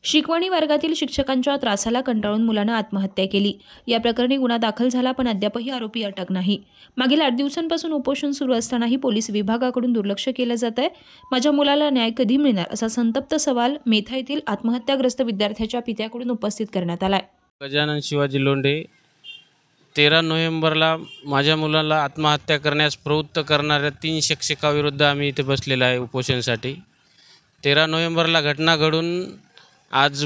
शिकवणी वर्गातील शिक्षकांच्या त्रासाला कंटाळून मुलानं आत्महत्या केली। या प्रकरणी गुन्हा दाखल झाला, पण अद्यापही आरोपी अटक नाही। मागील 8 दिवसांपासून उपोषण सुरू असतानाही पोलीस विभागाकडून दुर्लक्ष केलं जात आहे। माझ्या मुलाला न्याय कधी मिळणार, असा संतप्त सवाल मेथा येथील आत्महत्याग्रस्त विद्यार्थ्याच्या पित्याकडून उपस्थित करण्यात आलाय। गजानन शिवाजी लोंढे 13 नोव्हेंबरला माझ्या मुलाला आत्महत्या करण्यास प्रवृत्त करणाऱ्या 3 शिक्षकाविरुद्ध आम्ही इथे बसलेला आहे उपोषणासाठी। 13 नोव्हेंबरला घटना घडून आज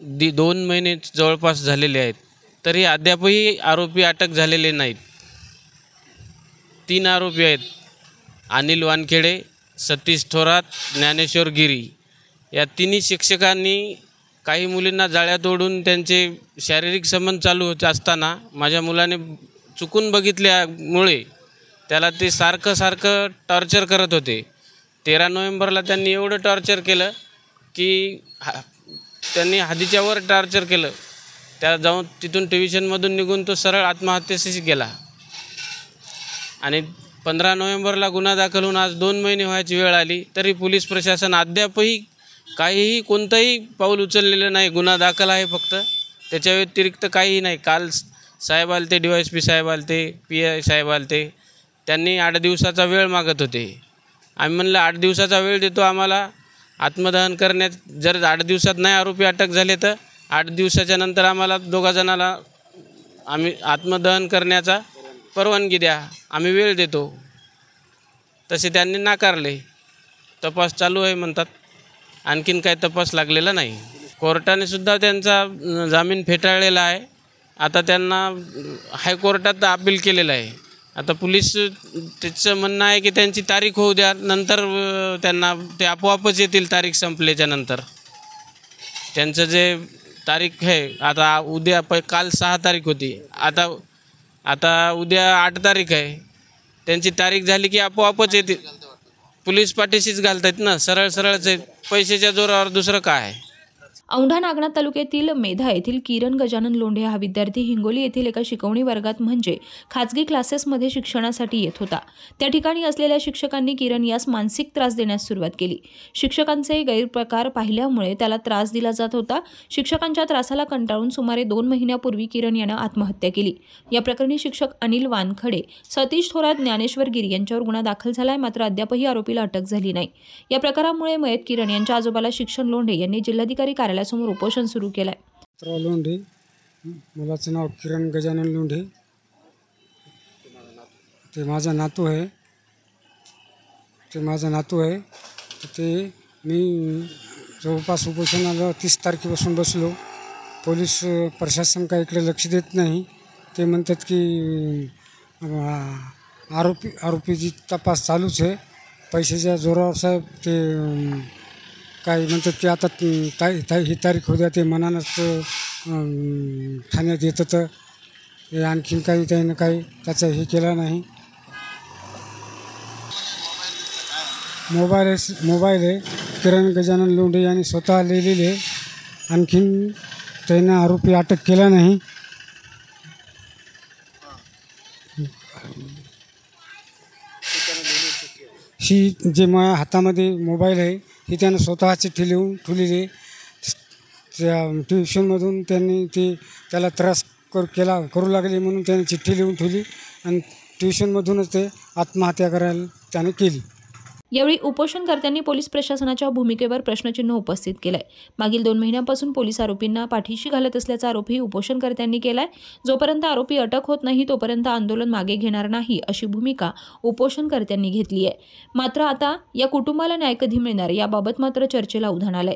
2 महिने जवळपास झालेले आहेत, तरी अद्यापही आरोपी अटक झालेले नाहीत। 3 आरोपी आहेत, अनिल वानखेडे, सतीश थोरात, ज्ञानेश्वर गिरी। या तिन्ही शिक्षकांनी काही मुलींना जाळ्यात ओढून त्यांचे शारीरिक संबंध चालू होत असताना माझ्या मुलाने चुकून बघितल्यामुळे त्याला ते सारखं टॉर्चर करत होते। 13 नोव्हेंबरला त्यांनी एवढं टॉर्चर केलं की त्यांनी हद्दीच्या वर टॉर्चर केलं। त्या जाऊन तिथून ट्युशनमधून निघून तो सरळ आत्महत्येशी गेला। आणि 15 नोव्हेंबरला गुन्हा दाखल होऊन आज 2 महिने व्हायची वेळ आली, तरी पोलीस प्रशासन अद्यापही काहीही कोणतंही पाऊल उचललेलं नाही। गुन्हा दाखल आहे फक्त, त्याच्या व्यतिरिक्त काहीही नाही। काल साहेब आलते, DYSP साहेब आलते, PI साहेब आलते, त्यांनी 8 दिवसाचा वेळ मागत होते। आम्ही म्हणलं 8 दिवसाचा वेळ देतो आम्हाला आत्मदहन करण्यात, जर 8 दिवसात नाही आरोपी अटक झाले तर 8 दिवसाच्या नंतर आम्हाला दोघा जणाला आम्ही आत्मदहन करण्याचा परवानगी द्या, आम्ही वेळ देतो। तसे त्यांनी नाकारले। तपास चालू आहे म्हणतात, आणखीन काही तपास लागलेला नाही। कोर्टाने सुद्धा त्यांचा जामीन फेटाळलेला आहे। आता त्यांना हायकोर्टात अपील केलेलं आहे। आता पोलीस त्याचं म्हणणं आहे की त्यांची तारीख होऊ द्या, नंतर त्यांना ते आपोआपच येतील तारीख संपल्याच्या नंतर। त्यांचं जे तारीख आहे आता उद्या काल 6 तारीख होती, आता उद्या 8 तारीख आहे। त्यांची तारीख झाली की आपोआपच येतील। पोलीस पाठीशीच घालतात ना, सरळच पैशाच्या जोरावर दुसरं काय आहे। औंढा नागनाथ तालुक्यातील मेधा येथील किरण गजानन लोंढे हा विद्यार्थी हिंगोली येथील एका शिकवणी वर्गात म्हणजे खाजगी क्लासेसमध्ये शिक्षणासाठी येत होता। त्या ठिकाणी असलेल्या शिक्षकांनी किरण यास मानसिक त्रास देण्यास सुरुवात केली। शिक्षकांचे गैरप्रकार पाहिल्यामुळे त्याला त्रास दिला जात होता। शिक्षकांच्या त्रासाला कंटाळून सुमारे 2 महिन्यापूर्वी किरण यानं आत्महत्या केली। या प्रकरणी शिक्षक अनिल वानखडे, सतीश थोरात, ज्ञानेश्वर गिरी यांच्यावर गुन्हा दाखल झालाय, मात्र अद्यापही आरोपीला अटक झाली नाही। या प्रकारामुळे मयत किरण यांच्या आजोबाला शिक्षण लोंढे यांनी जिल्हाधिकारी कार्यालयासमोर उपोषण सुरू केलंय। लोंढे, मुलाचं नाव किरण गजानन लोंढे, ते माझा नातू आहे। ते मी जवळपास उपोषणाला 30 तारखेपासून बसलो। पोलीस प्रशासन काही इकडे लक्ष देत नाही। ते म्हणतात की आरोपीची तपास चालूच आहे। पैशाच्या जोरावर साहेब ते काही म्हणतात की आता ही तारीख होत्या, ते मनानंच ठाण्यात येतं, तर हे आणखीन काही त्यानं काही त्याचा हे केला नाही। मोबाईल आहे किरण गजानन लोंढे यांनी स्वतः लिहिलेले, आणखीन त्यानं आरोपी अटक केला नाही। ही जे माझ्या हातामध्ये मोबाईल आहे ही त्यानं स्वतः चिठ्ठी लिहून ठेवलेली। त्या ट्युशनमधून त्यांनी त्याला त्रास करू लागले म्हणून त्याने चिठ्ठी लिहून ठेवली आणि ट्युशनमधूनच ते आत्महत्या करायला त्याने केली। यावेळी उपोषणकर्त्यांनी पोलीस प्रशासनाच्या भूमिकेवर प्रश्नचिन्ह उपस्थित केलंय। मागील 2 महिन्यांपासून पोलीस आरोपींना पाठीशी घालत असल्याचा आरोपही उपोषणकर्त्यांनी केलाय। जोपर्यंत आरोपी अटक होत नाही तोपर्यंत आंदोलन मागे घेणार नाही, अशी भूमिका उपोषणकर्त्यांनी घेतली आहे। मात्र आता या कुटुंबाला न्याय कधी मिळणार याबाबत मात्र चर्चेला उधाण आलंय।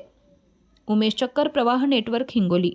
उमेश चक्कर, प्रवाह नेटवर्क, हिंगोली।